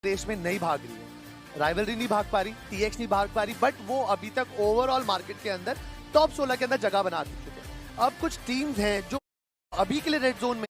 Race में नहीं भाग रही है, राइवलरी नहीं भाग पा रही, टीएक्स नहीं भाग पा रही, बट वो अभी तक ओवरऑल मार्केट के अंदर टॉप 16 के अंदर जगह बना चुके हैं। अब कुछ टीम्स हैं जो अभी के लिए रेड जोन में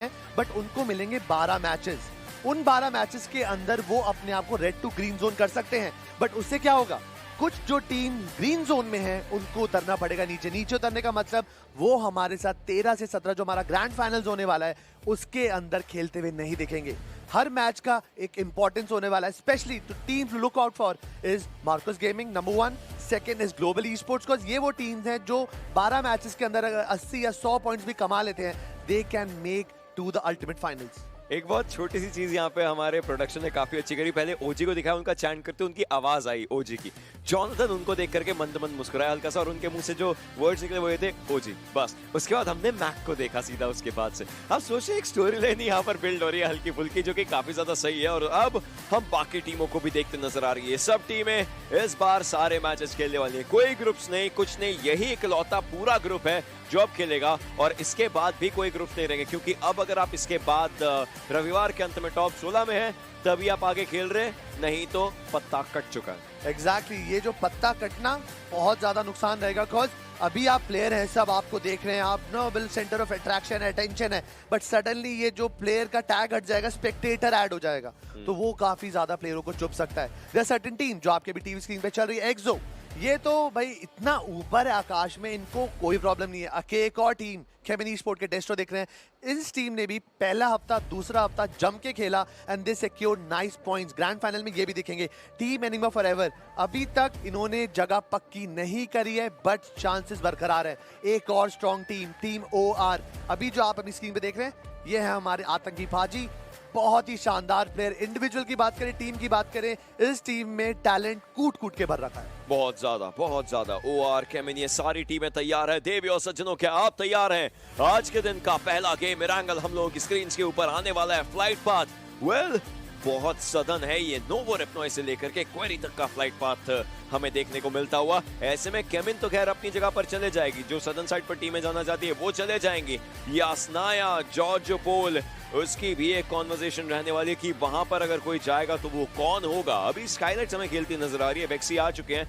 हैं, बट उनको मिलेंगे 12 मैचेस। उन 12 मैचेस के अंदर वो अपने आप को रेड टू ग्रीन जोन कर सकते हैं, बट उससे क्या होगा, कुछ जो टीम ग्रीन जोन में है उनको उतरना पड़ेगा नीचे। नीचे उतरने का मतलब वो हमारे साथ 13 से 17 जो हमारा ग्रैंड फाइनल्स होने वाला है उसके अंदर खेलते हुए नहीं दिखेंगे। हर मैच का एक इंपॉर्टेंस होने वाला है, specially to teams to look out for is Marcos Gaming number 1, second is Global Esports, because ये वो टीम्स हैं जो 12 मैचेस के अंदर अगर 80 या 100 पॉइंट्स भी कमा लेते हैं, they can make to the ultimate finals. एक बहुत छोटी सी चीज यहाँ पे हमारे प्रोडक्शन ने काफी अच्छी करी। पहले ओजी को दिखाया, उनका चैंट करते उनकी आवाज आई ओजी की। जॉनथन उनको देख करके मंद मंद मुस्कुराया हल्का सा और उनके मुंह से जो वर्ड्स निकले वो ये थे ओजी, बस। उसके बाद हमने मैक को देखा सीधा उसके बाद से। अब सोचिए एक स्टोरी लाइन यहाँ पर बिल्ड हो रही है हल्की फुल्की, जो कि काफी ज्यादा सही है। और अब हम बाकी टीमों को भी देखते नजर आ रही है। सब टीमें इस बार सारे मैचेस खेलने वाली है, कोई ग्रुप्स नहीं, कुछ नहीं, यही इकलौता पूरा ग्रुप है जो अब खेलेगा। और इसके बाद भी कोई ग्रुप नहीं रहेंगे, क्योंकि अब अगर आप इसके बाद रविवार के अंत में टॉप 16 में है तभी आप आगे खेल रहे, नहीं तो पत्ता कट चुका है। एग्जैक्टली ये जो पत्ता कटना बहुत ज्यादा नुकसान रहेगा, बिकॉज अभी आप प्लेयर हैं, सब आपको देख रहे हैं, आप नोबल सेंटर ऑफ अट्रैक्शन है, अटेंशन है, बट सडनली ये जो प्लेयर का टैग हट जाएगा, स्पेक्टेटर ऐड हो जाएगा, तो वो काफी ज्यादा प्लेयरों को चुप सकता है। देयर सर्टेन टीम जो आपके भी टीवी स्क्रीन पे चल रही है, एक्सो, ये तो भाई इतना ऊपर है आकाश में, इनको कोई प्रॉब्लम नहीं है। एक और टीम केमिनी स्पोर्ट के डेस्ट्रो देख रहे हैं, इस टीम ने भी पहला हफ्ता दूसरा हफ्ता जम के खेला and they secured nice points. Grand final में ये भी दिखेंगे। टीम एनिमा फॉरएवर अभी तक इन्होंने जगह पक्की नहीं करी है, बट चांसेस बरकरार है। एक और स्ट्रॉन्ग टीम, टीम ओआर, अभी जो आप अपनी स्क्रीन पे देख रहे हैं ये है हमारे आतंकी फाजी, बहुत ही शानदार प्लेयर। इंडिविजुअल की बात करें, टीम की बात करें, इस टीम में टैलेंट कूट कूट के भर रखा है, बहुत ज्यादा। ओआर केमिन, ये सारी टीमें तैयार है। देवी और सज्जनों, क्या आप तैयार हैं? आज के दिन का पहला गेम इरांगल हम लोगों की स्क्रीन के ऊपर आने वाला है। फ्लाइट पाथ, वेल बहुत सदन है ये। नोवो रेपनॉय से लेकर के क्वेरी तक का फ्लाइट पाथ हमें देखने को मिलता हुआ। ऐसे में केमिन तो खैर अपनी जगह पर चले जाएगी, जो सदन साइड पर टीमें जाना चाहती है वो चले जाएंगी। यासनाया, जॉर्ज पोल, उसकी भी एक कॉन्वर्सेशन रहने वाली कि वहां पर अगर कोई जाएगा तो वो कौन होगा। अभी स्काईलाइट्स हमें खेलती नजर आ रही है, वेक्सी आ चुके हैं।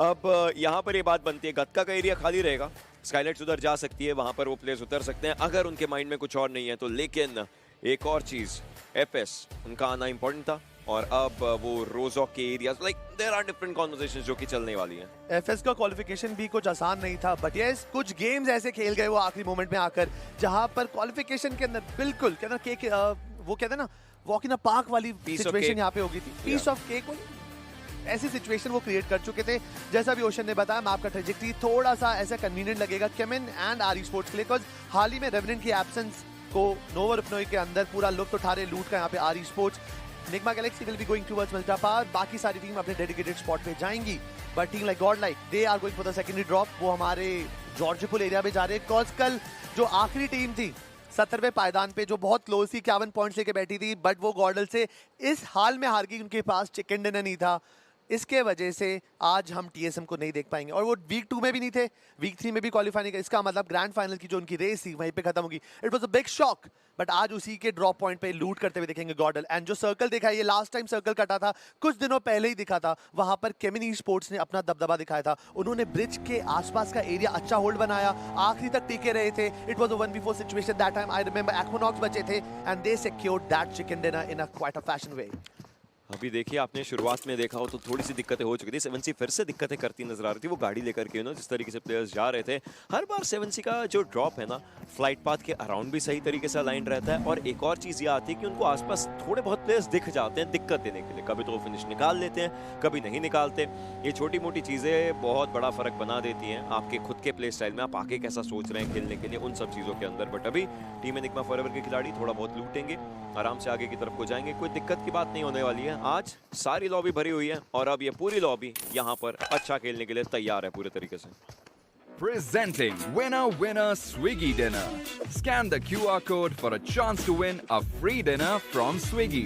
अब यहाँ पर ये बात बनती है, गत्का का एरिया खाली रहेगा, स्काईलाइट्स उधर जा सकती है, वहां पर वो प्लेयर्स उतर सकते हैं अगर उनके माइंड में कुछ और नहीं है तो। लेकिन एक और चीज, एफएस उनका आना इंपॉर्टेंट था, और अब वो रोजॉक के areas, like there are different conversations जो कि चलने वाली हैं। एफएस का क्वालिफिकेशन भी कुछ आसान नहीं था, बट यस कुछ गेम्स ऐसे खेल गए वो आखिरी मोमेंट में आकर, जहां पर क्वालिफिकेशन के अंदर बिल्कुल कहना केक, वो कहते हैं ना वॉक इन अ पार्क वाली सिचुएशन यहाँ पे होगी थी, पीस ऑफ केक वाली ऐसी सिचुएशन वो क्रिएट कर चुके थे। जैसा भी ओशन ने बताया, मैप का ट्रेजेक्टरी थोड़ा सा ऐसा कन्वीनियंट लगेगा केमिन एंड आर स्पोर्ट्स के लिए, बिकॉज हाल ही में रेवेनेंट की एब्सेंस को नोवो रेपनॉय के अंदर पूरा लुत्फ उठा रहे लूट का यहाँ पे are sports. Nigma Galaxy will be going towards Malta power, बाकी सारी टीम अपने डेडिकेटेड स्पॉट पे जाएंगी, but team like god like they are going for the secondary drop, वो हमारे जॉर्जपुल एरिया में जा रहे हैं। कॉज कल जो आखिरी टीम थी 70वें पायदान पे जो बहुत क्लोज थी, 51 पॉइंट्स लेके बैठी थी, बट वो गॉर्डल से इस हाल में हार गई, उनके पास चिकन डिनर नहीं था। इसके वजह से आज हम टीएसएम को नहीं देख पाएंगे, और वो वीक 2 में भी नहीं थे, वीक 3 में भी क्वालिफाई नहीं किया। इसका मतलब ग्रैंड फाइनल की जो उनकी रेस थी वहीं पे खत्म होगी। It was a big shock, but आज उसी के ड्रॉप पॉइंट पे लूट करते हुए देखेंगे गॉर्डल। एंड जो सर्कल देखा है, ये लास्ट टाइम सर्कल कटा था कुछ दिनों पहले ही दिखा था, वहां पर केमिनी स्पोर्ट्स ने अपना दबदबा दिखाया था। उन्होंने ब्रिज के आसपास का एरिया अच्छा होल्ड बनाया, आखिरी तक टिके रहे थे। It was a 1v4 situation that time, I remember Equinox बचे थे and they secured that chicken dinner in a quite a fashion way. अभी देखिए, आपने शुरुआत में देखा हो तो थोड़ी सी दिक्कतें हो चुकी थी। 7C फिर से दिक्कतें करती नजर आ रही थी, वो गाड़ी लेकर के जिस तरीके से प्लेयर्स जा रहे थे। हर बार 7C का जो ड्रॉप है ना, फ्लाइट पाथ के अराउंड भी सही तरीके से अलाइन रहता है। और एक और चीज़ ये आती है कि उनको आसपास थोड़े बहुत प्लेयर्स दिख जाते हैं दिक्कत देने के लिए। कभी तो वो फिनिश निकाल लेते हैं, कभी नहीं निकालते। ये छोटी मोटी चीज़ें बहुत बड़ा फर्क बना देती हैं आपके खुद के प्ले स्टाइल में, आप आगे कैसा सोच रहे हैं खेलने के लिए, उन सब चीज़ों के अंदर। बट अभी टीम एनिग्मा फॉरएवर के खिलाड़ी थोड़ा बहुत लूटेंगे, आराम से आगे की तरफ को जाएंगे, कोई दिक्कत की बात नहीं होने वाली है। आज सारी लॉबी भरी हुई है और अब ये पूरी लॉबी यहाँ पर अच्छा खेलने के लिए तैयार है पूरे तरीके से। Presenting Winner Winner Swiggy Dinner. Scan the QR code for a chance to win a free dinner from Swiggy.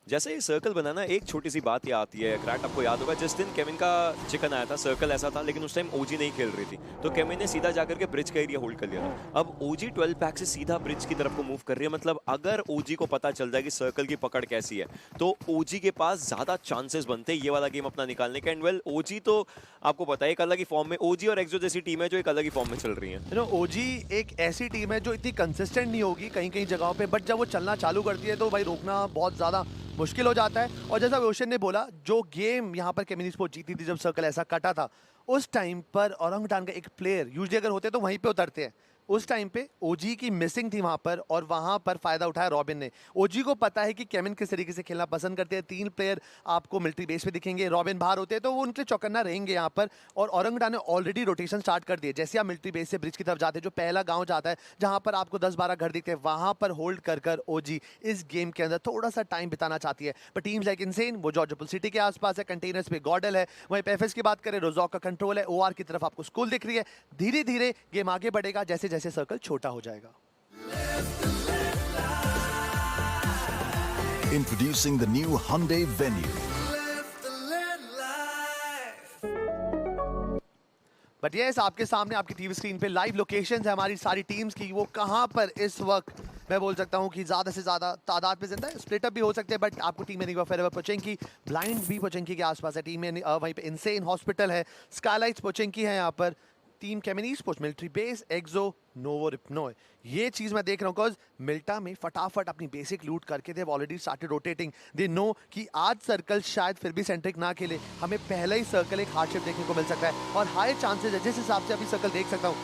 जैसे ये सर्कल बनाना, एक छोटी सी बात ये आती है क्रैक, आपको याद होगा जिस दिन केविन का चिकन आया था सर्कल ऐसा था, लेकिन उस टाइम ओजी नहीं खेल रही थी, तो केविन ने सीधा जाकर के ब्रिज का एरिया होल्ड कर लिया था। अब ओजी 12 पैक से सीधा ब्रिज की तरफ को मूव कर रही है, मतलब अगर ओजी को पता चल जाए कि सर्कल की पकड़ कैसी है तो ओजी के पास ज्यादा चांसेस बनते हैं ये वाला गेम अपना निकालने के। एंड वेल ओजी तो आपको पता है एक अलग ही फॉर्म में, ओजी और एक्सो जैसी टीम है जो एक अलग ही फॉर्म में चल रही है। ओजी एक ऐसी टीम है जो इतनी कंसिस्टेंट नहीं होगी कहीं कहीं जगहों पे, बट जब वो चलना चालू करती है तो भाई रोकना बहुत ज्यादा मुश्किल हो जाता है। और जैसा रोशन ने बोला, जो गेम यहाँ पर केमिनी स्पोर्ट जीती थी जब सर्कल ऐसा कटा था, उस टाइम पर औरंगटान का एक प्लेयर यूजुअली अगर होते तो वहीं पे उतरते हैं, उस टाइम पे ओजी की मिसिंग थी वहां पर, और वहां पर फायदा उठाया रॉबिन ने। ओजी को पता है कि केविन किस तरीके से खेलना पसंद करते हैं, 3 प्लेयर आपको मिलिट्री बेस पे दिखेंगे, रॉबिन बाहर होते हैं तो वो उनके लिए चौकन्ना रहेंगे यहाँ पर। और औरंगटान ने ऑलरेडी रोटेशन स्टार्ट कर दिए, जैसे आप मिलिट्री बेस से ब्रिज की तरफ जाते हैं, जो पहला गाँव जाता है जहाँ पर आपको 10-12 घर दिखते हैं, वहां पर होल्ड कर कर ओजी इस गेम के अंदर थोड़ा सा टाइम बिताना चाहती है। पर टीम्स लाइक इनसेन वो जॉर्जपुल सिटी के आसपास है, कंटेनर्स पे गॉडल है, वहीं पे एफएस की बात करें रोजॉक का कंट्रोल है, ओआर की तरफ आपको स्कूल दिख रही है। धीरे धीरे गेम आगे बढ़ेगा जैसे जैसे सर्कल छोटा हो जाएगा। Introducing the new Hyundai Venue. But yes, आपके सामने आपकी टीवी स्क्रीन पे लाइव लोकेशंस है हमारी सारी टीम्स की, वो कहां पर इस वक्त मैं बोल सकता हूं कि ज्यादा से ज्यादा तादाद में जिंदा है। स्प्लिट अप भी हो सकते हैं, बट आपको टीम में नहीं फॉरएवर पोचेंकी, ब्लाइंड भी पोचेंकी के आसपास है, टीम में वहीं पे इनसेन हॉस्पिटल है, स्काईलाइट्स पोचेंकी है यहाँ पर, टीम केमिनी स्पोर्ट्स मिलिट्री बेस, एक्सो, नोवो रिप्नोय। ये चीज मैं देख रहा हूँ बिकॉज मिल्टा में फटाफट अपनी बेसिक लूट करके they already started rotating. They know कि आज सर्कल शायद फिर भी सेंट्रिक ना खेले, हमें पहला ही सर्कल एक हार्डशिप देखने को मिल सकता है, और हाई चांसेस है जिस हिसाब से अभी सर्कल देख सकता हूँ,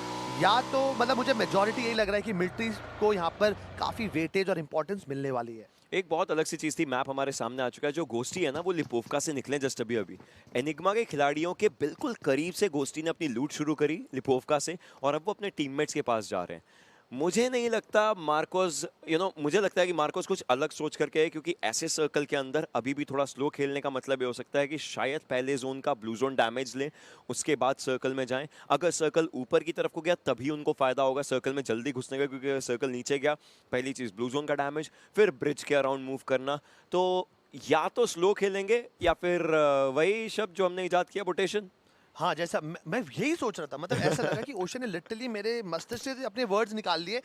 या तो मतलब मुझे मेजॉरिटी यही लग रहा है कि मिलिट्री को यहाँ पर काफी वेटेज और इंपॉर्टेंस मिलने वाली है। एक बहुत अलग सी चीज थी, मैप हमारे सामने आ चुका है, जो गोस्टी है ना वो लिपोवका से निकले जस्ट अभी एनिग्मा के खिलाड़ियों के बिल्कुल करीब से गोस्टी ने अपनी लूट शुरू करी लिपोवका से, और अब वो अपने टीममेट्स के पास जा रहे हैं। मुझे नहीं लगता मार्कोस मुझे लगता है कि मार्कोस कुछ अलग सोच करके है, क्योंकि ऐसे सर्कल के अंदर अभी भी थोड़ा स्लो खेलने का मतलब ये हो सकता है कि शायद पहले जोन का ब्लू जोन डैमेज लें, उसके बाद सर्कल में जाएं। अगर सर्कल ऊपर की तरफ को गया तभी उनको फायदा होगा सर्कल में जल्दी घुसने का, क्योंकि अगर सर्कल नीचे गया पहली चीज़ ब्लू जोन का डैमेज, फिर ब्रिज के अराउंड मूव करना, तो या तो स्लो खेलेंगे या फिर वही शब्द जो हमने इजाद किया, रोटेशन। हाँ, जैसा मैं यही सोच रहा था, मतलब ऐसा लगा कि ओशन ने लिटरली मेरे मस्तिष्क से अपने वर्ड्स निकाल लिए।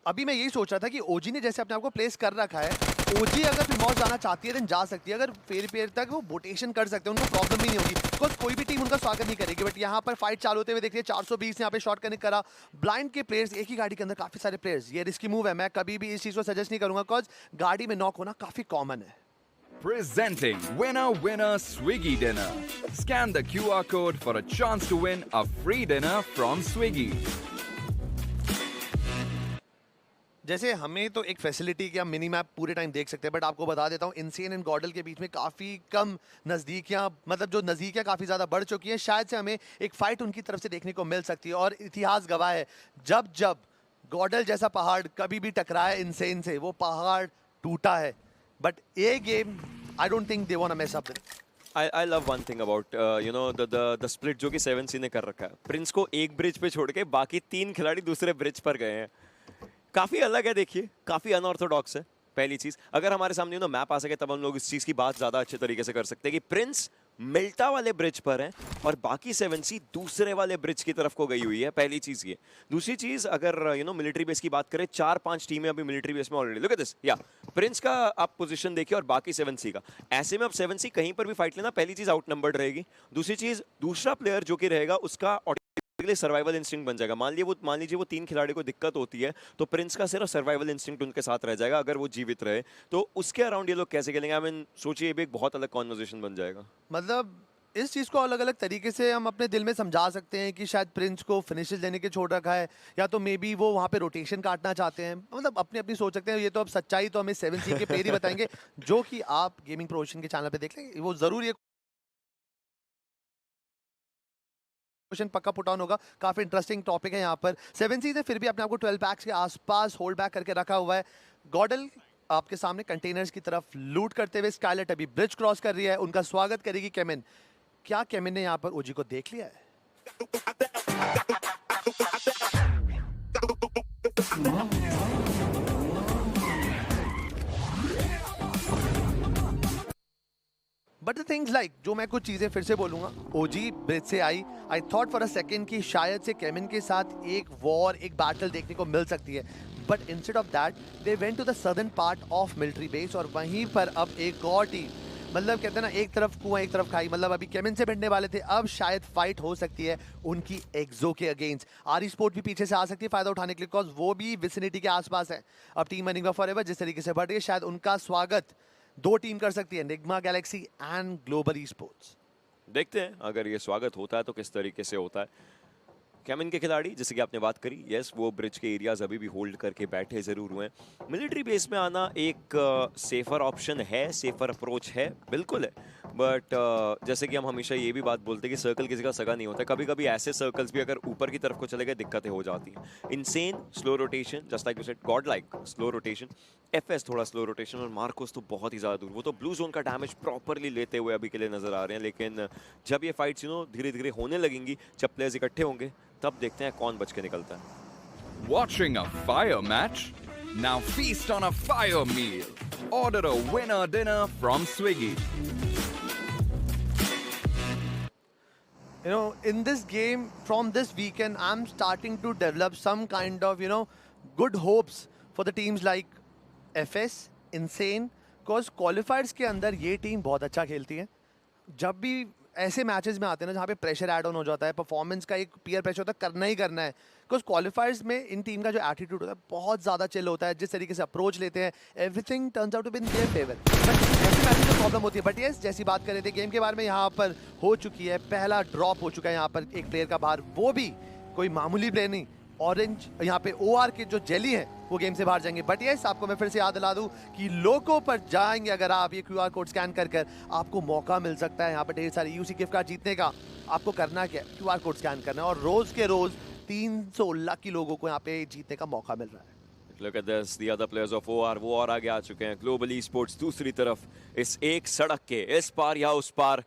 अभी मैं यही सोच रहा था कि ओजी ने जैसे अपने आप को प्लेस कर रखा है, ओजी अगर फिर मॉस जाना चाहती है देन जा सकती है, अगर फेर पेर तक वो बोटेशन कर सकते हैं, उनको प्रॉब्लम भी नहीं होगी, बिकॉज कोई भी टीम उनका स्वागत नहीं करेगी। बट यहाँ पर फाइट चालू होते हुए देखिए 420 यहाँ पे शॉट कनेक्ट करा, ब्लाइंड के प्लेयर्स, एक ही गाड़ी के अंदर काफी सारे प्लेयर्स, ये रिस्की मूव है, मैं कभी भी इस चीज को सजेस्ट नहीं करूंगा, बिकॉज गाड़ी में नॉक होना काफी कॉमन है। Presenting Winner Winner Swiggy Dinner. Scan the QR code for a chance to win a free dinner from Swiggy. जैसे हमें तो एक फैसिलिटी की हम मिनी मैप पूरे टाइम देख सकते हैं, बट आपको बता देता हूँ इनसेन एंड गॉडल के बीच में काफ़ी कम नज़दीकियाँ, मतलब जो नज़दीकियाँ काफ़ी ज़्यादा बढ़ चुकी हैं, शायद से हमें एक फ़ाइट उनकी तरफ से देखने को मिल सकती है। और इतिहास गवाह है, जब जब गॉडल जैसा पहाड़ कभी भी टकराया इनसेन से, वो पहाड़ टूटा है। बट ये game I don't think they want to mess up with. I love one thing about the split जो कि 7C ने कर रखा है। प्रिंस को एक ब्रिज पे छोड़ के बाकी 3 खिलाड़ी दूसरे ब्रिज पर गए हैं, काफी अलग है, देखिए काफी अनऑर्थोडॉक्स है। पहली चीज, अगर हमारे सामने मैप आ सके तब हम लोग इस चीज की बात ज्यादा अच्छे तरीके से कर सकते हैं कि प्रिंस मिल्टा वाले ब्रिज पर है और बाकी 7C दूसरे वाले ब्रिज की तरफ को गई हुई है। पहली चीज ये। दूसरी चीज, अगर मिलिट्री बेस की बात करें, 4-5 टीमें अभी मिलिट्री बेस में ऑलरेडी। लुक एट दिस, या प्रिंस का आप पोजीशन देखिए और बाकी 7C का। ऐसे में अब 7C कहीं पर भी फाइट लेना, पहली चीज आउट नंबर्ड रहेगी, दूसरी चीज दूसरा प्लेयर जो कि रहेगा उसका सर्वाइवल इंस्टिंक्ट बन जाएगा। मान लीजिए वो 3 खिलाड़ी को दिक्कत होती है तो प्रिंस का सिर्फ सर्वाइवल इंस्टिंक्ट उनके साथ रह जाएगा, अगर वो जीवित रहे तो उसके अराउंड ये लोग कैसे खेलेंगे। आई मीन सोचिए, ये भी एक बहुत अलग कॉन्वर्सेशन बन जाएगा। मतलब इस चीज़ को अलग अलग तरीके से हम अपने दिल में समझा सकते हैं कि शायद प्रिंस को फिनिशेस देने के छोड़ रखा है, या तो मे बी वो वहाँ पे रोटेशन काटना चाहते हैं, मतलब अपनी अपनी सोच सकते हैं। ये तो अब सच्चाई तो हमें 7C के प्लेयर ही बताएंगे, जो कि आप गेमिंग प्रोविजन के चैनल पे देख लेंगे, वो जरूर ये क्वेश्चन पक्का पुट ऑन होगा। काफी इंटरेस्टिंग टॉपिक है यहाँ पर। 7C ने फिर भी अपने आप को 12 पैक्स के आसपास होल्ड बैक करके रखा हुआ है। गॉडल आपके सामने कंटेनर्स की तरफ लूट करते हुए, स्काइलेट अभी ब्रिज क्रॉस कर रही है, उनका स्वागत करेगी केमिन। क्या केमिन ने यहाँ पर ओजी को देख लिया है? बट द थिंग्स लाइक जो मैं कुछ चीज़ें फिर से बोलूँगा, ओजी ब्रिज से I thought for a second कि शायद से केमिन के साथ एक वॉर, एक बैटल देखने को मिल सकती है, but instead of that they went to the southern part of military base और वहीं पर अब एक और टीम, मतलब कहते हैं ना एक तरफ कुआं एक तरफ खाई, मतलब अभी केमिन से भिड़ने वाले थे, अब शायद फाइट हो सकती है उनकी एक्सो के अगेंस्ट। आरी स्पोर्ट भी पीछे से आ सकती है फायदा उठाने के लिए, बिकॉज वो भी विसिनिटी के आसपास है। अब टीम एनिग्मा फॉरएवर जिस तरीके से बढ़ रही है, शायद उनका स्वागत 2 टीम कर सकती है, enigma Galaxy and global e sports. देखते हैं अगर ये स्वागत होता है तो किस तरीके से होता है। केमिन के खिलाड़ी जैसे कि आपने बात करी, यस वो ब्रिज के एरियाज अभी भी होल्ड करके बैठे जरूर हुए हैं। मिलिट्री बेस में आना एक सेफर ऑप्शन है, सेफर अप्रोच है, बिल्कुल है, बट जैसे कि हम हमेशा ये भी बात बोलते हैं कि सर्कल किसी का सगा नहीं होता। कभी कभी ऐसे सर्कल्स भी अगर ऊपर की तरफ को चले गए दिक्कतें हो जाती हैं। Insane slow rotation, just like you said, God like slow rotation, FS थोड़ा स्लो रोटेशन और मार्कोस तो बहुत ही ज़्यादा दूर। वो तो ब्लू जोन का डैमेज प्रॉपरली लेते हुए अभी के लिए नजर आ रहे हैं, लेकिन जब ये फाइट्स धीरे धीरे होने लगेंगी, जब प्लेयर्स इकट्ठे होंगे, तब देखते हैं कौन बच के निकलता है। Watching a fire match? Now feast on a fire meal. Order a winner dinner from Swiggy. You know, in this game, from this weekend, I'm starting to develop some kind of, good hopes for the teams like FS, Insane, because qualifiers के अंदर ये team बहुत अच्छा खेलती है। जब भी ऐसे मैचेस में आते हैं ना जहाँ पे प्रेशर ऐड ऑन हो जाता है, परफॉर्मेंस का एक पीयर प्रेशर होता है, करना ही करना है, बिकॉज क्वालिफायर्स में इन टीम का जो एटीट्यूड होता है बहुत ज़्यादा चिल होता है, जिस तरीके से अप्रोच लेते हैं, everything turns out to be in their favour. But ऐसे मैचेस में प्रॉब्लम होती है। बट यस, जैसी बात कर रहे थे गेम के बारे में, यहाँ पर हो चुकी है, पहला ड्रॉप हो चुका है यहाँ पर एक प्लेयर का बाहर, वो भी कोई मामूली प्लेयर नहीं, ऑरेंज यहाँ पे ओआर के जो जेली है वो गेम से बाहर जाएंगे। बट यस, आपको मैं फिर से याद दिला दूं कि लोगों पर जाएंगे अगर आप ये क्यूआर कोड स्कैन कर आपको मौका मिल सकता है यहाँ पर ढेर सारी यूसी गिफ्ट कार्ड जीतने का। आपको करना क्या है, क्यूआर कोड स्कैन करना है और रोज के रोज 300 लकी लोगों को यहाँ पे जीतने का मौका मिल रहा है। Look at this, the other players of OR, वो और आगे आ चुके हैं। ग्लोबल ई स्पोर्ट्स दूसरी तरफ, इस एक सड़क के इस पार या उस पार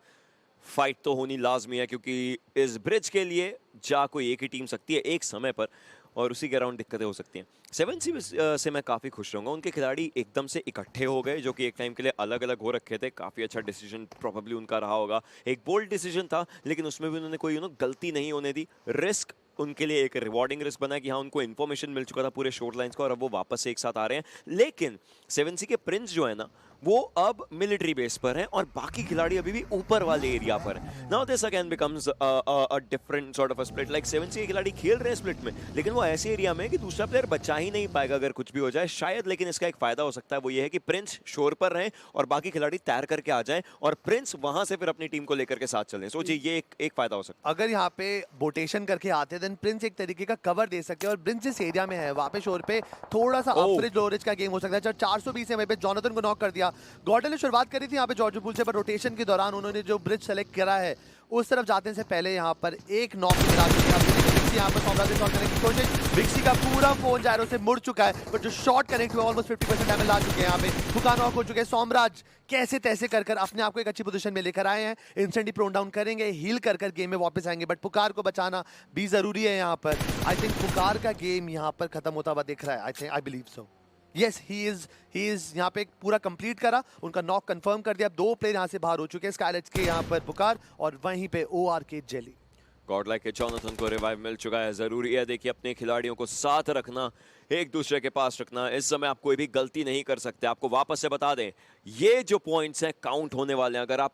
फाइट तो होनी लाजमी है, क्योंकि इस ब्रिज के लिए जा कोई एक ही टीम सकती है एक समय पर, और उसी के अराउंड दिक्कतें हो सकती हैं। 7C से मैं काफ़ी खुश रहूँगा, उनके खिलाड़ी एकदम से इकट्ठे हो गए, जो कि एक टाइम के लिए अलग अलग हो रखे थे। काफ़ी अच्छा डिसीजन प्रोबेबली उनका रहा होगा, एक बोल्ड डिसीजन था, लेकिन उसमें भी उन्होंने कोई गलती नहीं होने दी। रिस्क उनके लिए एक रिवॉर्डिंग रिस्क बना कि हाँ उनको इन्फॉर्मेशन मिल चुका था पूरे शोर लाइन्स का और अब वो वापस से एक साथ आ रहे हैं। लेकिन 7C के प्रिंस जो है ना, वो अब मिलिट्री बेस पर हैं और बाकी खिलाड़ी अभी भी ऊपर वाले एरिया पर हैं। Now this again becomes a different sort of a split. Like 7C के खिलाड़ी खेल रहे हैं स्प्लिट में, लेकिन वो ऐसे एरिया में कि दूसरा प्लेयर बचा ही नहीं पाएगा अगर कुछ भी हो जाए शायद। लेकिन इसका एक फायदा हो सकता है, वो ये है कि प्रिंस शोर पर रहें और बाकी खिलाड़ी तैर करके आ जाएं और प्रिंस वहां से फिर अपनी टीम को लेकर के साथ चलें। सोचिए ये एक फायदा हो सकता है। अगर यहाँ पे बोटेशन करके आते देन प्रिंस एक तरीके का कवर दे सकते हैं, और प्रिंस जिस एरिया में है वहाँ पे शोर पे थोड़ा सा अवरेज लोरेज का गेम हो सकता है। जब 420 वहीं पे जॉनथन को नॉक कर दिया। गॉर्डन ने शुरुआत करी थी यहाँ पे जॉर्ज पुल से, पर रोटेशन के दौरान उन्होंने जो ब्रिज सेलेक्ट करा है उस तरफ जाने से पहले यहाँ पर एक नॉक मिला चुके हैं। यहाँ पर सोमराज शॉट करने की कोशिश, विक्सी का पूरा फोन जायरो से मुड़ चुका है, पर जो शॉट कनेक्ट हुआ ऑलमोस्ट 50% डैमेज ला चुके हैं। यहाँ पे फुका नॉक हो चुके हैं। सोमराज कैसे तैसे कर अपने आप को एक अच्छी पोजीशन में लेकर आए हैं, इंस्टेंटली प्रोन डाउन करेंगे, हील कर गेम में वापस आएंगे, बट पुकार को बचाना भी जरूरी है यहाँ पर। आई थिंक पुकार का गेम यहाँ पर खत्म होता हुआ दिख रहा है। I believe so. Yes, he is यहाँ पे पूरा कंप्लीट करा, उनका नॉक कंफर्म कर दिया। अब 2 प्लेयर यहाँ से बाहर हो चुके हैं, स्काइलेट्स के यहाँ पर पुकार और वहीं पे ओआर के जेली। गॉडलाइक के जॉनथन को रिवाइव मिल चुका है। जरूरी है देखिए अपने खिलाड़ियों को साथ रखना, एक दूसरे के पास रखना। इस समय आप कोई भी गलती नहीं कर सकते। आपको वापस से बता दें, ये जो पॉइंट्स हैं काउंट होने वाले हैं। अगर आप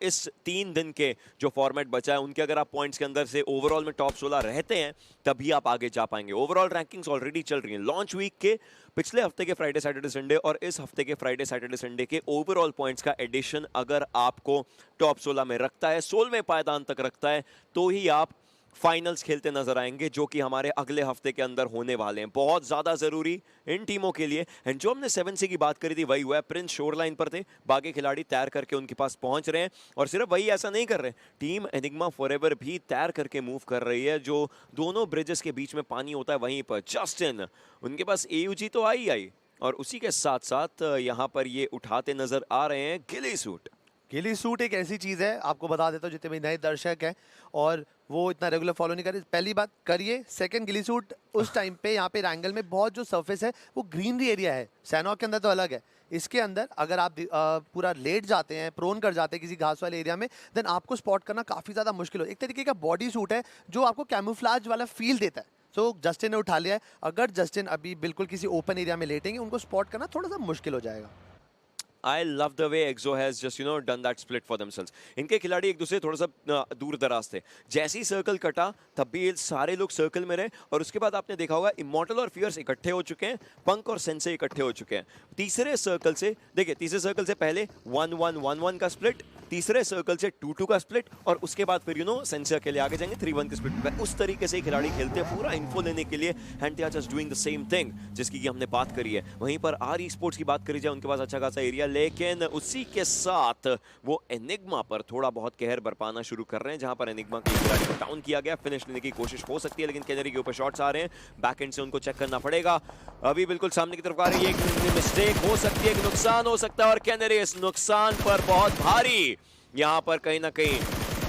इस 3 दिन के जो फॉर्मेट बचा है उनके अगर आप पॉइंट्स के अंदर से ओवरऑल में टॉप 16 रहते हैं तभी आप आगे जा पाएंगे। ओवरऑल रैंकिंग्स ऑलरेडी चल रही हैं। लॉन्च वीक के पिछले हफ्ते के फ्राइडे सैटरडे संडे और इस हफ्ते के फ्राइडे सैटरडे संडे के ओवरऑल पॉइंट्स का एडिशन अगर आपको टॉप 16 में रखता है, 16वें पायदान तक रखता है, तो ही आप फाइनल्स खेलते नजर आएंगे, जो कि हमारे अगले हफ्ते के अंदर होने वाले हैं। बहुत ज्यादा जरूरी इन टीमों के लिए। एंड जो हमने 7C की बात करी थी वही हुआ है। प्रिंस शोर लाइन पर थे, बाकी खिलाड़ी तैर करके उनके पास पहुंच रहे हैं, और सिर्फ वही ऐसा नहीं कर रहे, टीम एनिग्मा फॉरएवर भी तैर करके मूव कर रही है। जो दोनों ब्रिजेस के बीच में पानी होता है वहीं पर जस्टिन, उनके पास AUG तो आई, और उसी के साथ साथ यहाँ पर ये उठाते नजर आ रहे हैं गिली सूट। गिली सूट एक ऐसी चीज़ है, आपको बता देता हूँ जितने भी नए दर्शक हैं और वो इतना रेगुलर फॉलो नहीं करे, पहली बात करिए। सेकंड, गिली सूट उस टाइम पे यहाँ पे रैंगल में बहुत जो सरफेस है वो ग्रीनरी एरिया है, सैनॉक के अंदर तो अलग है। इसके अंदर अगर आप पूरा लेट जाते हैं, प्रोन कर जाते हैं किसी घास वाले एरिया में, देन आपको स्पॉट करना काफ़ी ज़्यादा मुश्किल हो। एक तरीके का बॉडी सूट है जो आपको कैमोफ्लाज वाला फील देता है। सो जस्टिन ने उठा लिया है। अगर जस्टिन अभी बिल्कुल किसी ओपन एरिया में लेटेंगे, उनको स्पॉट करना थोड़ा सा मुश्किल हो जाएगा। I love the way EXO has just done that split for themselves. इनके खिलाड़ी एक दूसरे थोड़ा सा दूर दराज थे। जैसे ही सर्कल कटा तब भी ये सारे लोग सर्कल में रहे और उसके बाद आपने देखा होगा इमॉर्टल और फियर्स इकट्ठे हो चुके हैं, पंक और सेंसे इकट्ठे हो चुके हैं। तीसरे सर्कल से देखिए, तीसरे सर्कल से पहले 1-1-1-1 का स्प्लिट, तीसरे सर्कल से 2-2 का स्प्लिट और उसके बाद फिर सेंसे अकेले आगे जाएंगे 3-1 के स्प्लिट। उस तरीके से खिलाड़ी खेलते हैं पूरा इन्फो लेने के लिए, and they are just doing the same thing जिसकी हमने बात करी है। वहीं पर आर ई स्पोर्ट्स की बात करी जाए, उनके पास अच्छा खासा एरिया, लेकिन उसी के साथ वो एनिग्मा पर थोड़ा बहुत कहर बरपाना शुरू कर रहे हैं, जहां पर एनिग्मा के खिलाड़ी को डाउन किया गया। फिनिश लेने की कोशिश हो सकती है, लेकिन कैनरी के ऊपर शॉट्स आ रहे हैं, बैक एंड से उनको चेक करना पड़ेगा। अभी बिल्कुल सामने की तरफ आ रही है, एक मिस्टेक हो सकती है, एक नुकसान हो सकता है और कैनरी इस नुकसान पर बहुत भारी यहां पर कहीं ना कहीं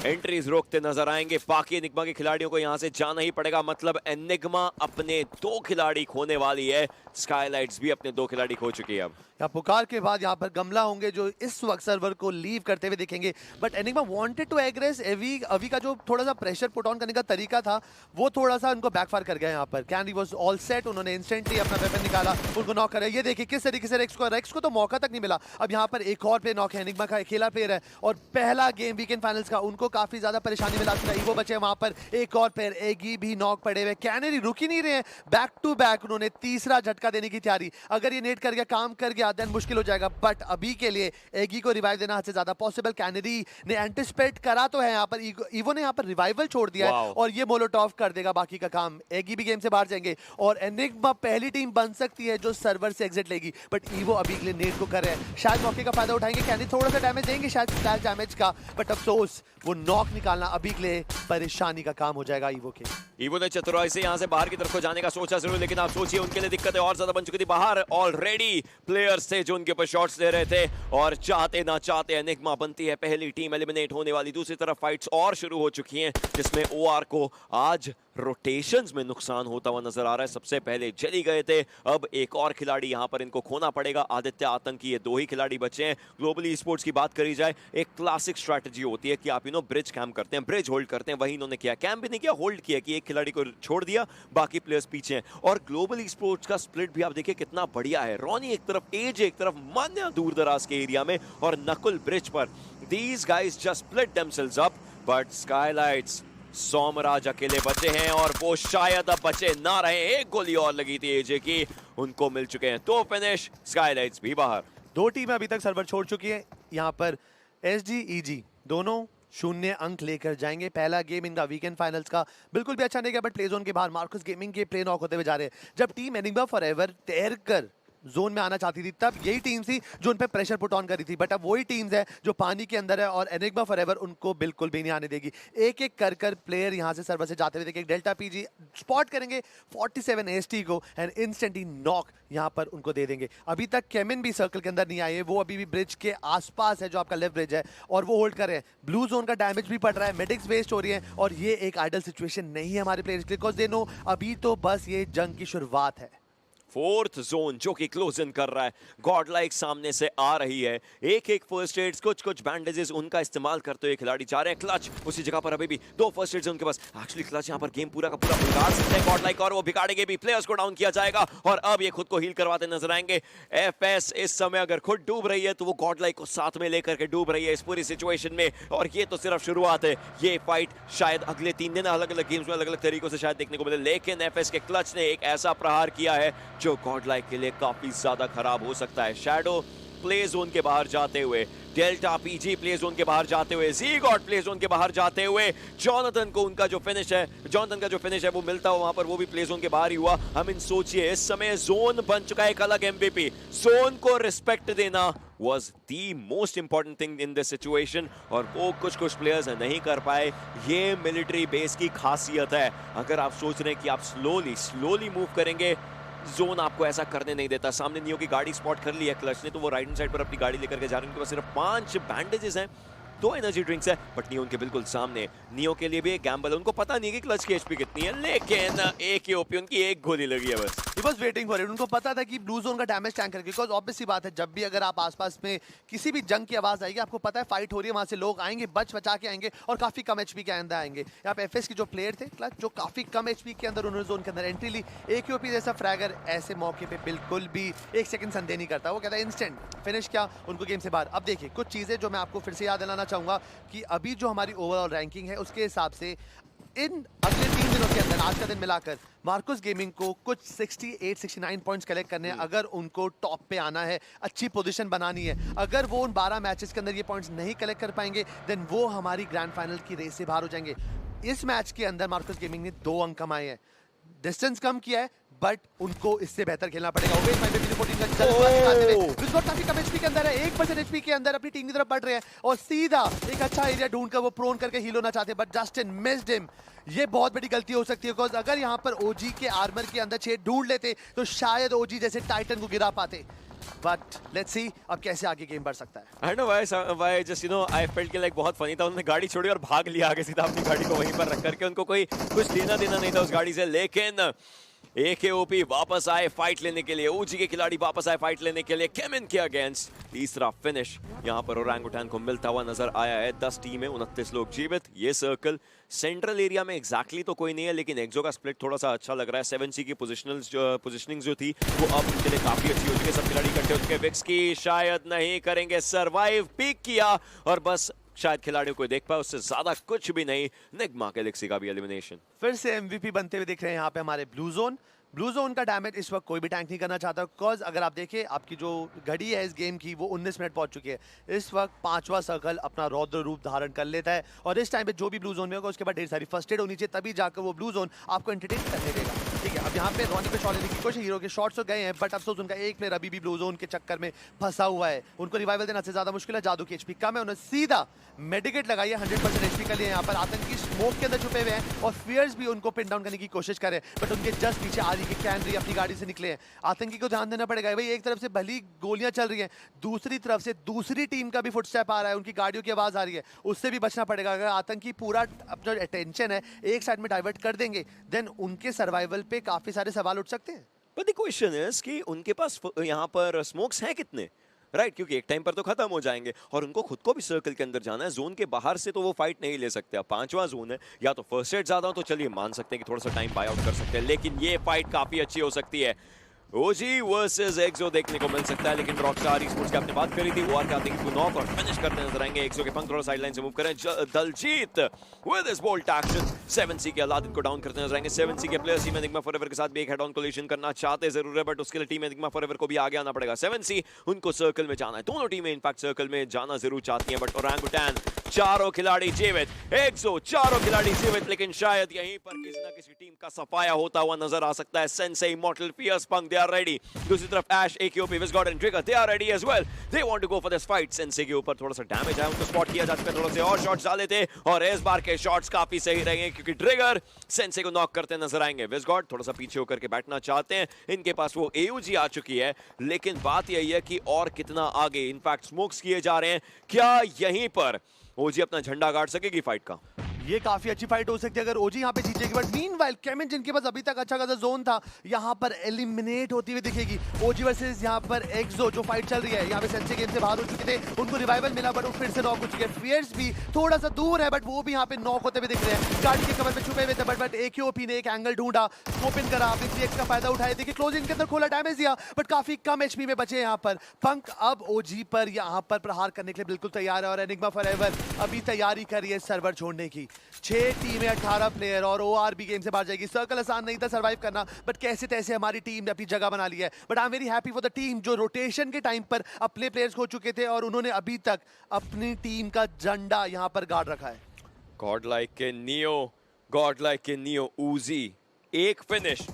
एंट्रीज रोकते नजर आएंगे। बाकी एनिग्मा के खिलाड़ियों को यहां से जाना ही पड़ेगा, मतलब एनिग्मा अपने 2 खिलाड़ी खोने वाली है, स्काईलाइट्स भी अपने 2 खिलाड़ी खो चुकी है। अब यहाँ पुकार के बाद यहाँ पर गमला होंगे जो इस वक्त सर्वर को लीव करते हुए दिखेंगे, but Enigma wanted to aggress. अभी का जो थोड़ा सा प्रेशर पुट ऑन करने का तरीका था वो थोड़ा सा उनको बैकफायर कर गया। यहाँ पर कैनरी वाज ऑल सेट, उन्होंने इंस्टेंटली अपना वेपन निकाला, उनको नॉक करा। ये देखिए किस तरीके से रेक्स को तो मौका तक नहीं मिला। अब यहाँ पर एक और प्लेयर नॉक है, एनिग्मा का अकेला प्लेयर है और पहला गेम वीकेंड फाइनल्स का, उनको काफी ज्यादा परेशानी मिला चुका है। वो बचे वहां पर एक और प्लेयर, एगी भी नॉक पड़े हुए। कैनरी रुक ही नहीं रहे हैं, बैक टू बैक उन्होंने तीसरा झटका देने की तैयारी। अगर ये नेट कर गया, काम कर गया, देन मुश्किल हो जाएगा, बट अभी के लिए एगी को रिवाइव देना हद से ज्यादा पॉसिबल। कैनरी ने एंटिसिपेट करा तो है यहाँ पर, ईवो ने यहाँ पर रिवाइवल छोड़ दिया है और ये मोलोटॉव कर देगा बाकी का काम। एगी भी गेम से बाहर जाएंगे और एनिग्मा पहली टीम बन सकती है जो सर्वर से एग्जिट लेगी, बट ईवो अभी के लिए नेट को कर रहे हैं, शायद मौके का फायदा उठाएंगे। कैनरी थोड़ा सा डैमेज देंगे शायद स्प्लैश डैमेज का, बट अफसोस वो नॉक निकालना अभी के लिए परेशानी का काम हो जाएगा ईवो के। ईवो ने चतुराई से यहां से बाहर की तरफ को जाने का सोचा जरूर, लेकिन आप सोचिए उनके लिए दिक्कतें और ज्यादा बन चुकी थी। बाहर ऑलरेडी प्लेयर्स थे जो उनके ऊपर शॉट्स ले रहे थे और चाहते ना चाहते एनिग्मा बनती है पहली टीम एलिमिनेट होने वाली। दूसरी तरफ फाइट्स और शुरू हो चुकी हैं, जिसमें ओआर को आज रोटेशंस में नुकसान होता हुआ नजर आ रहा है। सबसे पहले चली गए थे, अब एक और खिलाड़ी यहां पर इनको खोना पड़ेगा। आदित्य, आतंकी, ये 2 ही खिलाड़ी बचे हैं। ग्लोबली स्पोर्ट्स की बात करी जाए, एक क्लासिक स्ट्रैटेजी होती है कि आप ब्रिज कैंप करते हैं, ब्रिज होल्ड करते हैं। वही इन्होंने किया, कैंप भी नहीं किया, होल्ड किया कि एक खिलाड़ी को छोड़ दिया, बाकी प्लेयर्स पीछे हैं। और ग्लोबली स्पोर्ट्स का स्प्लिट भी आप देखिए कितना बढ़िया है। रॉनी एक तरफ, एज एक तरफ, मान्या दूर दराज के एरिया में और नकुल ब्रिज पर। These guys just split themselves up, but Skylights Somraj अकेले बचे हैं और वो शायद अब बचे ना रहे। एक गोली और लगी थी एजे की, उनको मिल चुके हैं 2 फिनिश, स्काईलाइट्स भी बाहर। 2 टीमें अभी तक सर्वर छोड़ चुकी है। यहाँ पर एसजी ईजी दोनों 0 अंक लेकर जाएंगे। पहला गेम इनका वीकेंड फाइनल्स का बिल्कुल भी अच्छा नहीं गया, बट प्ले जोन के बाहर मार्कस गेमिंग के प्ले नॉक होते हुए जा रहे हैं। जब टीम एनिग्मा फॉरएवर तैर कर जोन में आना चाहती थी, तब यही टीम थी जो उन पे प्रेशर पुट ऑन करी थी, बट अब वही टीम्स है जो पानी के अंदर है और एनिग्मा फॉरएवर उनको बिल्कुल भी नहीं आने देगी। एक एक कर प्लेयर यहां से सर्वर से जाते हुए देखिए। डेल्टा पीजी स्पॉट करेंगे 47 एसटी को एंड इंस्टेंटली नॉक यहां पर उनको दे देंगे। अभी तक केमिन भी सर्कल के अंदर नहीं आए हैं, वो अभी भी ब्रिज के आसपास है जो आपका लेफ्ट ब्रिज है और वो होल्ड कर रहे हैं। ब्लू जोन का डैमेज भी पड़ रहा है, मेडिक्स वेस्ट हो रही है और ये एक आइडल सिचुएशन नहीं है हमारे प्लेयर्स के लिए, बिकॉज दे नो अभी तो बस ये जंग की शुरुआत है। 4th जोन जो कि क्लोज इन कर रहा है, गॉड लाइक सामने से आ रही है। एक फर्स्ट एड्स, कुछ बैंडेजेस उनका इस्तेमाल करते हुए खिलाड़ी जा रहे हैं। क्लच उसी जगह पर अभी भी 2 फर्स्ट एड्स उनके पास। एक्चुअली क्लच यहां पर गेम पूरा का पूरा बिगाड़ सकते हैं गॉड लाइक, और वो बिगाड़ेंगे भी। प्लेयर्स को डाउन किया जाएगा और अब ये खुद को हील करवाते नजर आएंगे। एफएस इस समय अगर खुद डूब रही है तो वो गॉड लाइक को साथ में लेकर के डूब रही है इस पूरी सिचुएशन में, और ये तो सिर्फ शुरुआत है। ये फाइट शायद अगले 3 दिन अलग अलग गेम्स में अलग अलग तरीकों से शायद देखने को मिले, लेकिन एफएस के क्लच ने एक ऐसा प्रहार किया है जो गॉड लाइक के लिए काफी ज्यादा खराब हो सकता है। शैडो प्ले जोन के बाहर जाते हुए, डेल्टा पीजी प्ले जोन के बाहर जाते हुए, जी गॉड प्ले जोन के बाहर जाते हुए, जॉनथन को उनका जो फिनिश है वो मिलता हुआ वहां पर वो भी प्ले जोन के बाहर ही हुआ। हम इन सोचिए इस समय जोन बन चुका है एक अलग एमवीपी। जोन को रिस्पेक्ट देना was the most important thing in this situation और वो कुछ प्लेयर्स नहीं कर पाए। ये मिलिट्री बेस की खासियत है। अगर आप सोच रहे हैं कि आप स्लोली मूव करेंगे, जोन आपको ऐसा करने नहीं देता। सामने नियो की गाड़ी स्पॉट कर ली है क्लच ने, तो वो राइट हैंड साइड पर अपनी गाड़ी लेकर के जा रहे हैं। उनके पास सिर्फ 5 बैंडेजेस हैं, 2 एनर्जी ड्रिंक्स है, बट नियो उनके बिल्कुल सामने। नियो के लिए भी एक गैम्बल, उनको पता नहीं कि क्लच की एचपी कितनी है, लेकिन एक ही ओपी उनकी एक गोली लगी है बस। He was waiting for it. उनको पता था कि ब्लू जोन का डैमेज टैंक करके, बिकॉज ऑब्वियस सी बात है, जब भी अगर आप आसपास में किसी भी जंग की आवाज आएगी, आपको पता है फाइट हो रही है, वहां से लोग आएंगे, बच बचा के आएंगे और काफी कम एचपी के अंदर आएंगे। यहाँ पे एफएस के जो प्लेयर थे क्लच, जो काफी कम एचपी के अंदर उन्होंने जोन के अंदर एंट्री ली। AQOP जैसा फ्रैगर ऐसे मौके पे बिल्कुल भी एक सेकंड संदेह नहीं करता, वो कहता है इंस्टेंट फिनिश क्या, उनको गेम से बाहर। अब देखिए कुछ चीजें जो मैं आपको फिर से याद दिलाना चाहूंगा कि अभी जो हमारी ओवरऑल रैंकिंग है उसके हिसाब से इन अगले 3 दिनों के अंदर, आज का दिन मिलाकर, मार्कस गेमिंग को कुछ 68-69 पॉइंट्स कलेक्ट करने हैं अगर उनको टॉप पे आना है, अच्छी पोजीशन बनानी है। अगर वो उन 12 मैचेस के अंदर ये पॉइंट्स नहीं कलेक्ट कर पाएंगे, देन वो हमारी ग्रैंड फाइनल की रेस से बाहर हो जाएंगे। इस मैच के अंदर मार्कस गेमिंग ने 2 अंक कमाए हैं, डिस्टेंस कम किया है, बट उनको इससे बेहतर खेलना पड़ेगा। ओवेस माइंड में रिपोर्टिंग का जज्बा दिखाते हुए बिल्कुल काफी कम एचपी के अंदर है, 1% एचपी के अंदर अपनी टीम की तरफ बढ़ रहे हैं और सीधा एक अच्छा एरिया ढूंढकर वो प्रोन करके हील होना चाहते हैं, बट जस्टिन मिस्ड हिम। ये बहुत बड़ी गलती हो सकती है, बिकॉज अगर यहाँ पर ओजी के आर्मर के अंदर छेद ढूंढ लेते तो शायद ओजी जैसे टाइटन को गिरा पाते। बट लेट्स सी अब कैसे आगे गेम बढ़ सकता है। I don't know why just you know I felt कि like बहुत फनी था, उन्होंने गाड़ी छोड़ी और भाग लिया आगे सीधा अपनी गाड़ी को वहीं पर रख करके, उनको कोई कुछ लेना देना नहीं था उस गाड़ी से। लेकिन AKOP वापस आए फाइट लेने के लिए, ओजी के खिलाड़ी वापस आए फाइट लेने के लिए केमिन के अगेंस्ट। तीसरा फिनिश यहाँ पर ओरंगुटान को मिलता हुआ नजर आया है। 10 टीमें, 29 लोग जीवित। ये सर्कल सेंट्रल एरिया में एग्जैक्टली तो कोई नहीं है, लेकिन एक्सो का स्प्लिट थोड़ा सा अच्छा लग रहा है। 7C की पोजिशनिंग जो थी वो अब उनके लिए काफी अच्छी हो चुकी है। सब खिलाड़ी इकट्ठे हो चुके हैं। विक्स की शायद नहीं करेंगे सर्वाइव, पीक किया और बस शायद खिलाड़ियों को देख पाए, उससे ज्यादा कुछ भी नहीं। निग्मा के लिक्सी का भी एलिमिनेशन। फिर से एमवीपी बनते हुए दिख रहे हैं यहाँ पे हमारे ब्लू जोन का डैमेज इस वक्त कोई भी टैंक नहीं करना चाहता, बिकॉज अगर आप देखें आपकी जो घड़ी है इस गेम की वो 19 मिनट पहुंच चुकी है। इस वक्त 5वां सर्कल अपना रौद्र रूप धारण कर लेता है और इस टाइम पे जो भी ब्लू जोन में होगा उसके बाद ढेर सारी फर्स्ट एड होनी चाहिए, तभी जाकर वो ब्लू जोन आपको एंटरटेन करने देगा। ठीक है, अब यहाँ पे रॉनी पे शॉट लेने की कोशिश, हीरो के शॉट्स तो गए हैं, बट अफसोस उनका एक प्लेयर अभी भी ब्लू जोन के चक्कर में फंसा हुआ है। उनको रिवाइवल देना से ज्यादा मुश्किल है, जादू की एचपी कम है, उन्होंने सीधा मेडिकेट लगाई है, 100% एचपी के लिए। यहाँ पर आतंकी स्मोक के अंदर छुपे हुए हैं और फियर्स भी उनको पिन डाउन करने की कोशिश कर रहे हैं, बट उनके जस्ट पीछे आरी के कैनरी अपनी गाड़ी से निकले हैं। आतंकी को ध्यान देना पड़ेगा भाई, एक तरफ से भली गोलियां चल रही हैं, दूसरी तरफ से दूसरी टीम का भी फुटस्टेप आ रहा है, उनकी गाड़ियों की आवाज आ रही है, उससे भी बचना पड़ेगा। अगर आतंकी पूरा अपना अटेंशन है एक साइड में डाइवर्ट कर देंगे, देन उनके सर्वाइवल पे काफी सारे सवाल उठ सकते हैं। But the question is कि उनके पास यहाँ पर स्मोक्स हैं कितने, राइट? क्योंकि एक टाइम पर तो खत्म हो जाएंगे और उनको खुद को भी सर्कल के अंदर जाना है। जोन के बाहर से तो वो फाइट नहीं ले सकते। अब 5वां जोन है, या तो फर्स्ट एड ज्यादा हो तो चलिए मान सकते हैं कि थोड़ा सा टाइम बाय आउट कर सकते हैं, लेकिन ये फाइट काफी अच्छी हो सकती है। ओजी वर्सेस एक्सो देखने को मिल सकता है, लेकिन रॉकस्टार ई-स्पोर्ट्स की आपने बात करी थी, वो आके आते हैं नॉक और फिनिश करते नजर आएंगे। एक्सो के पंख थोड़ा साइडलाइन से मूव करें, Daljit with his bold action 7C के अलादीन को डाउन करते नजर आएंगे। 7C के प्लेयर्स टीम एनिग्मा फॉरएवर के साथ भी एक हेड ऑन कोलिशन करना चाहते जरूर है, बट उसके लिए टीम एनिग्मा फॉरएवर को भी आगे आना पड़ेगा। 7C उनको सर्कल में जाना है, दोनों टीमें इंपैक्ट सर्कल में जाना जरूर चाहती हैं, बट ओरंगुटान चारों खिलाड़ी जीवित, एक्सो चारों खिलाड़ी जीवित, लेकिन शायद यहीं पर किसी ना किसी टीम का सफाया होता हुआ नजर आ सकता है। Sensei, Immortal, Fierce, Punk, they are ready. दूसरी तरफ Ash, AKOP, Wizgard and Trigger, they are ready as well. They want to go for this fight. Sensei के ऊपर थोड़ा सा डैमेज है, उनको स्पॉट किया जा चुका है, थोड़ा से और शॉट्स डाले थे और इस बार के शॉट्स काफी सही रहेंगे क्योंकि ट्रिगर सेंसेई को नॉक करते नजर आएंगे। विज़गार्ड थोड़ा सा पीछे होकर के बैठना चाहते हैं, इनके पास वो AUG आ चुकी है, लेकिन बात यही है कि और कितना आगे। इनफैक्ट स्मोक्स किए जा रहे हैं, क्या यहीं पर ओजी अपना झंडा गाड़ सकेगी फाइट का? ये काफी अच्छी फाइट हो सकती है अगर ओजी यहाँ पे जीतेगी, बट मीनवाइल केमिन जिनके पास अभी तक अच्छा खासा जोन था यहाँ पर एलिमिनेट होती हुई दिखेगी। ओजी वर्सेस यहाँ पर एक्सो जो फाइट चल रही है, यहाँ पे सेंसे गेम से बाहर हो चुके थे, उनको रिवाइवल मिला बट वो फिर से नॉक हो चुके हैं। फियर्स भी थोड़ा सा दूर है बट वो भी यहाँ पे नॉक होते हुए दिख रहे हैं, गाड़ी के कवर में छुपे हुए थे, बट AKOP ने एक एंगल ढूंढा, ओपन करा, PCX का फायदा उठाया। देखिए क्लोजिंग के अंदर खोला, डैमेज दिया, बट काफी कम HP में बचे यहाँ पर। पंक अब ओजी पर यहाँ पर प्रहार करने के लिए बिल्कुल तैयार है और एनिग्मा फॉरएवर अभी तैयारी कर रही है सर्वर छोड़ने की। 6 टीमें, 18 प्लेयर और ORB गेम से बाहर जाएगी। सर्कल आसान नहीं था सर्वाइव करना, बट कैसे तैसे हमारी टीम ने अपनी जगह बना ली है। But I am very happy for the team जो रोटेशन के टाइम पर अपने प्लेयर्स खो चुके थे और उन्होंने अभी तक अपनी टीम का झंडा यहाँ पर गाड़ रखा है। गॉड लाइक के नियो, गॉड लाइक के नियो, ऊजी एक फिनिश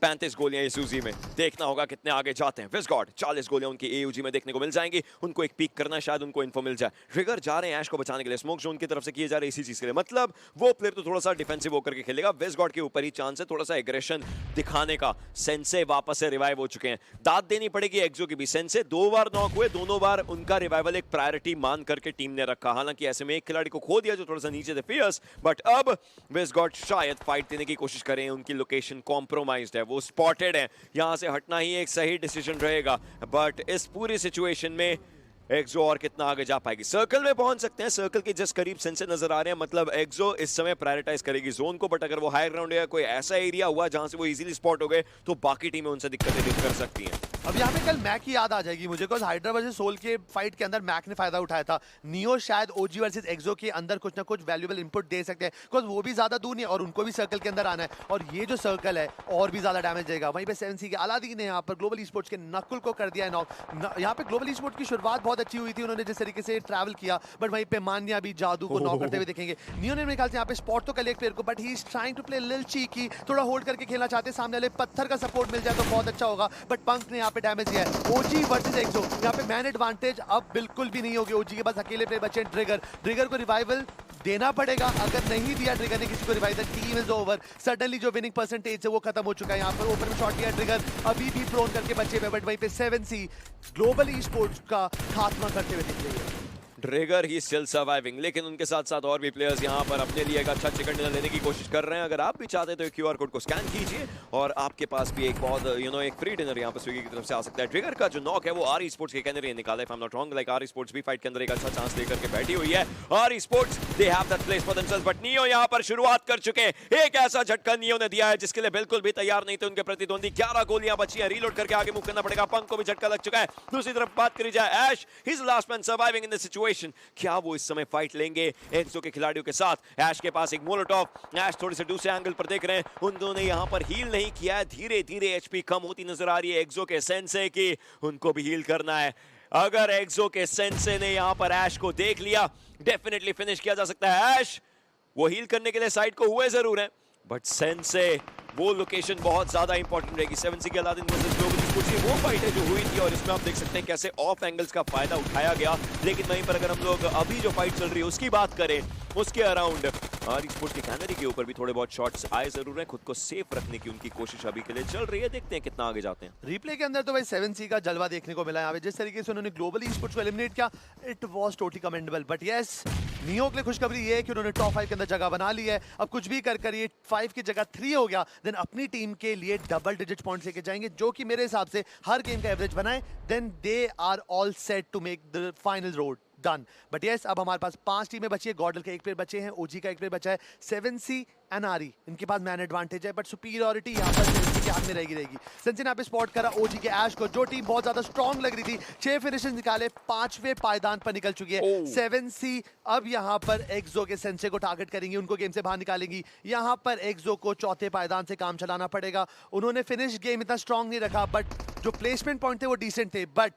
35 गोलियां सूजी में, देखना होगा कितने आगे जाते हैं। विज़गॉड 40 गोलियां उनकी एयूजी में देखने को मिल जाएंगी। उनको एक पीक करना, शायद उनको इन्फो मिल जाए। ट्रिगर जा रहे हैं ऐश को बचाने के लिए, स्मोक जोन की तरफ से किए जा रहे इसी चीज के लिए, मतलब वो प्लेयर तो थोड़ा सा डिफेंसिव होकर के खेलेगा। विज़गॉड के ऊपर ही चांस है थोड़ा सा एग्रेशन दिखाने का। सेंसे वापस से रिवाइव हो चुके हैं, दाद देनी पड़ेगी एक्सो की भी। सेंसे 2 बार नॉक हुए, दोनों बार उनका रिवाइवल एक प्रायोरिटी मान करके टीम ने रखा। हालांकि ऐसे में एक खिलाड़ी को खो दिया जो थोड़ा सा नीचे थे, फियर्स, बट अब विज़गॉड शायद फाइट देने की कोशिश करें। उनकी लोकेशन कॉम्प्रोमाइज्ड है, वो स्पॉटेड है, यहां से हटना ही एक सही डिसीजन रहेगा। बट इस पूरी सिचुएशन में एक्सो और कितना आगे जा पाएगी? सर्कल में पहुंच सकते हैं, सर्कल के जस्ट करीब सेंसे नजर आ रहे हैं, मतलब एक्सो इस समय प्रायोरिटाइज करेगी जोन को। बट अगर वो हाई ग्राउंड या कोई ऐसा एरिया हुआ जहां से वो इजीली स्पॉट हो गए तो बाकी टीमें उनसे दिक्कतें कर सकती हैं। अब यहाँ पे कल मैक की याद आ जाएगी मुझे, बिकॉज हाइड्रा वर्सेस सोल के फाइट के अंदर मैक ने फायदा उठाया था। नियो शायद ओजी वर्सेस एक्सो के अंदर कुछ ना कुछ वैल्यूएबल इनपुट दे सकते हैं, बिकॉज वो भी ज्यादा दूर नहीं है और उनको भी सर्कल के अंदर आना है, और ये जो सर्कल है और भी ज्यादा डैमेज देगा। वहीं पे 7C के अलादीन ने यहाँ पर ग्लोबल ई स्पोर्ट्स के नकुल को कर दिया है नॉक। यहाँ पे ग्लोबल ई स्पोर्ट्स की शुरुआत बहुत अच्छी हुई थी, उन्होंने जिस तरीके से ट्रैवल किया, बट वहीं पे मान्या भी जादू को नॉक करते हुए दिखेंगे। नियो ने मेरे ख्याल से यहाँ पे स्पॉट तो कर लिया एक प्लेयर को, but he is trying to play little cheeky, थोड़ा होल्ड करके खेलना चाहते हैं। सामने वाले पत्थर का सपोर्ट मिल जाए तो बहुत अच्छा होगा, बट पंक ने यहाँ पे डैमेज दिया है। ओजी वर्सेस एक्सो, यहाँ पे मैन एडवांटेज अब बिल्कुल भी नहीं होगी। ओजी के पास अकेले प्लेयर बचे हैं, ट्रिगर को रिवाइवल देना पड़ेगा। अगर नहीं दिया ट्रिगर ने किसी को revive, team is over. Suddenly जो विनिंग परसेंटेज है वो खत्म हो चुका है। यहाँ पर ऊपर में शॉट दिया ट्रिगर, अभी भी प्रोन करके बचे हुए, बट वहीं पे 7C ग्लोबल ई स्पोर्ट्स का खात्मा करते हुए दिख रही है। ट्रिगर ही स्टिल सर्वाइविंग, लेकिन उनके साथ साथ और भी प्लेयर्स यहाँ पर अपने लिए एक अच्छा चिकन डिनर लेने की कोशिश कर रहे हैं। अगर आप भी चाहते हैं तो क्यूआर कोड को स्कैन कीजिए और आपके पास भी एक बहुत एक फ्री डिनर यहाँ पर स्विगी की तरफ से आ सकता है। ट्रिगर का जो नॉक है वो आर स्पोर्ट्स के कैनरी निकाला है, if I'm not wrong, like R Sports भी फाइट के अंदर एक अच्छा चांस लेकर के बैठी हुई है। R Sports they have that place for themselves, but Neo यहाँ पर शुरुआत कर चुके हैं। एक ऐसा झटका नियो ने दिया है जिसके लिए बिल्कुल भी तैयार नहीं थे उनके प्रतिद्वंदी। 11 गोलियां बची हैं, रीलोड करके आगे मूव करना पड़ेगा। पंक को भी झटका लग चुका है। दूसरी तरफ बात करी जाए Ash, he is last man surviving in this situation. क्या वो इस समय फाइट लेंगे एक्सो के खिलाड़ियों के साथ? ऐश के पास एक मोलोटॉव, ऐश थोड़े से दूसरे एंगल पर देख रहे हैं। उन दोनों ने यहां पर हील नहीं किया है, धीरे धीरे एचपी कम होती नजर आ रही है एक्सो के सेंसे की, उनको भी हील करना है। अगर एक्सो के सेंसे ने यहां पर ऐश को देख लिया, डेफिनेटली फिनिश किया जा सकता है। ऐश वो हील करने के लिए साइड को हुए जरूर है, बट सेंसे वो लोकेशन बहुत ज्यादा इंपॉर्टेंट रहेगी। 7C के Aladdin versus global e sports, वो फाइट है जो हुई थी और इसमें आप देख सकते हैं कैसे ऑफ एंगल्स का फायदा उठाया गया। लेकिन वहीं पर अगर हम लोग अभी जो फाइट चल रही है उसकी बात करें, उसके अराउंड आर स्पोर्ट्स के कैनरी के ऊपर भी थोड़े बहुत शॉट्स आए जरूर हैं। खुद को सेफ रखने की उनकी कोशिश अभी के लिए चल रही है, देखते हैं कितना आगे जाते हैं। रिप्ले के अंदर तो भाई 7C का जलवा देखने को मिला है। जिस तरीके से उन्होंने ग्लोबल ई स्पोर्ट्स को एलिमिनेट किया, it was totally commendable. But yes, neo के लिए खुशखबरी ये है कि उन्होंने टॉप 5 के अंदर जगह बना ली है। अब कुछ भी कर ये 5 की जगह 3 हो गया, देन अपनी टीम के लिए डबल डिजिट पॉइंट्स लेके जाएंगे, जो कि मेरे हिसाब से हर गेम का एवरेज बनाए, then they are all set to make the final road done. But yes, अब हमारे पास 5 टीमें बची है। गॉडल के 1 प्लेयर बचे हैं, ओजी का 1 प्लेयर बचा है, 7C एंड आरी इनके पास मैन एडवांटेज है, बट सुपीरियरिटी यहाँ पर 7C के हाथ में रहेगी। सेंसे ने यहाँ पे स्पॉट करा ओजी के ऐश को, जो टीम बहुत ज्यादा स्ट्रॉन्ग लग रही थी। 6 फिनिशेस निकाले, 5वें पायदान पर निकल चुकी है 7C। अब यहाँ पर एक्सो के सेंसे को टारगेट करेंगी, उनको गेम से बाहर निकालेंगी। यहाँ पर एक्सो को चौथे पायदान से काम चलाना पड़ेगा। उन्होंने फिनिश गेम इतना स्ट्रॉन्ग नहीं रखा, बट जो प्लेसमेंट पॉइंट थे वो डिसेंट थे। But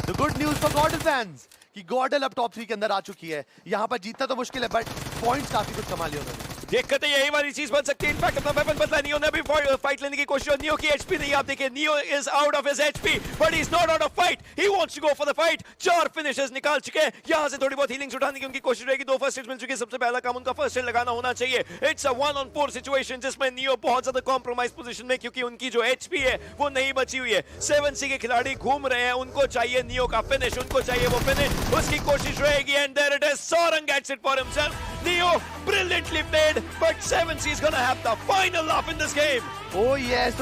the good news for गॉडल fans कि गॉडल अब टॉप 3 के अंदर आ चुकी है। यहाँ पर जीतना तो मुश्किल है, बट पॉइंट्स काफी कुछ कमा लिया उन्होंने। दिक्कत है यही वाली चीज बन सकती है। इनफैक्ट अपना वेपन बदला, नियो ने भी फाइट लेने की कोशिश, नियो की एचपी नहीं, आप देखिए Neo is out of his HP, but he is not out of fight, he wants to go for the fight. 4 finishes निकाल चुके हैं, यहां से थोड़ी बहुत हीलिंग्स उठाने की उनकी कोशिश रहेगी। 2 फर्स्ट एड मिल चुके हैं, सबसे पहला काम उनका फर्स्ट एड लगाना होना चाहिए। इट्स अ 1-on-4 सिचुएशन जिसमें नियो बहुत ज्यादा कॉम्प्रोमाइज पोजीशन में, क्योंकि उनकी जो एचपी है वो नहीं बची हुई है। 7C के खिलाड़ी घूम रहे हैं, उनको चाहिए नियो का फिनिश, उनको चाहिए वो फिनिश, उसकी कोशिश रहेगी। एंड देयर इट इज, सोरंग gets it for himself. Neo brilliantly played, but 7C is gonna have the final laugh in this game. Oh yes,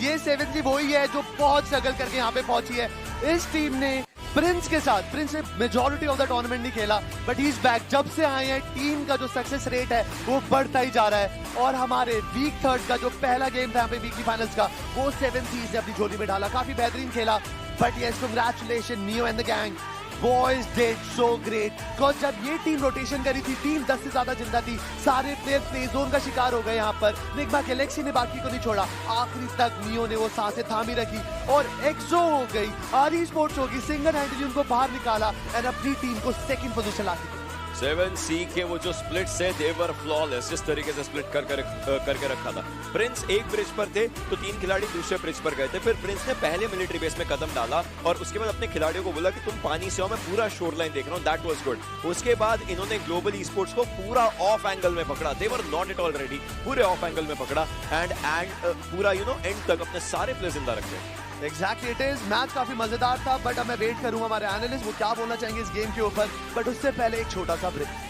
ये 7C वही है जो बहुत स्ट्रगल करके यहाँ पे पहुंची है। इस टीम ने प्रिंस के साथ, प्रिंस ने मेजॉरिटी ऑफ द टूर्नामेंट नहीं खेला, बट ही इज बैक। जब से आए हैं टीम का जो सक्सेस रेट है वो बढ़ता ही जा रहा है, और हमारे वीक 3 का जो पहला गेम था यहाँ पे वीकली फाइनल्स का, वो 7C ने अपनी झोली में डाला, काफी बेहतरीन खेला। But yes, congratulation neo and the gang, boys did so great. Because जब ये टीम रोटेशन करी थी, टीम 10 से ज्यादा जिंदा थी, सारे प्लेयर प्ले जोन का शिकार हो गए। यहाँ पर निग्मा गैलेक्सी ने बाकी को नहीं छोड़ा, आखिरी तक नियो ने वो सांसें थामी रखी, और एक्सो हो गई, आर स्पोर्ट्स होगी, सिंगल हैंडली उनको बाहर निकाला एंड अपनी टीम को सेकंड पोजीशन ला दी। 7C के वो जो स्प्लिट्स है दे वर फ्लॉलेस, जिस तरीके से स्प्लिट करके रखा था। प्रिंस एक ब्रिज पर थे तो 3 खिलाड़ी दूसरे ब्रिज पर गए थे। फिर प्रिंस ने पहले मिलिट्री बेस में कदम डाला और उसके बाद अपने खिलाड़ियों को बोला कि तुम पानी से आओ, मैं पूरा शोर लाइन देख रहा हूँ। That was good. उसके बाद इन्होंने ग्लोबल ई स्पोर्ट्स को पूरा ऑफ एंगल में पकड़ा। They were not at all ready, पूरे ऑफ एंगल में पकड़ा एंड पूरा एंड तक अपने सारे प्लेयर जिंदा रखे। Exactly it is. मैच काफी मजेदार था, बट अब मैं वेट करूंगा हमारे एनालिस्ट वो क्या बोलना चाहेंगे इस गेम के ऊपर। बट उससे पहले एक छोटा सा ब्रेक।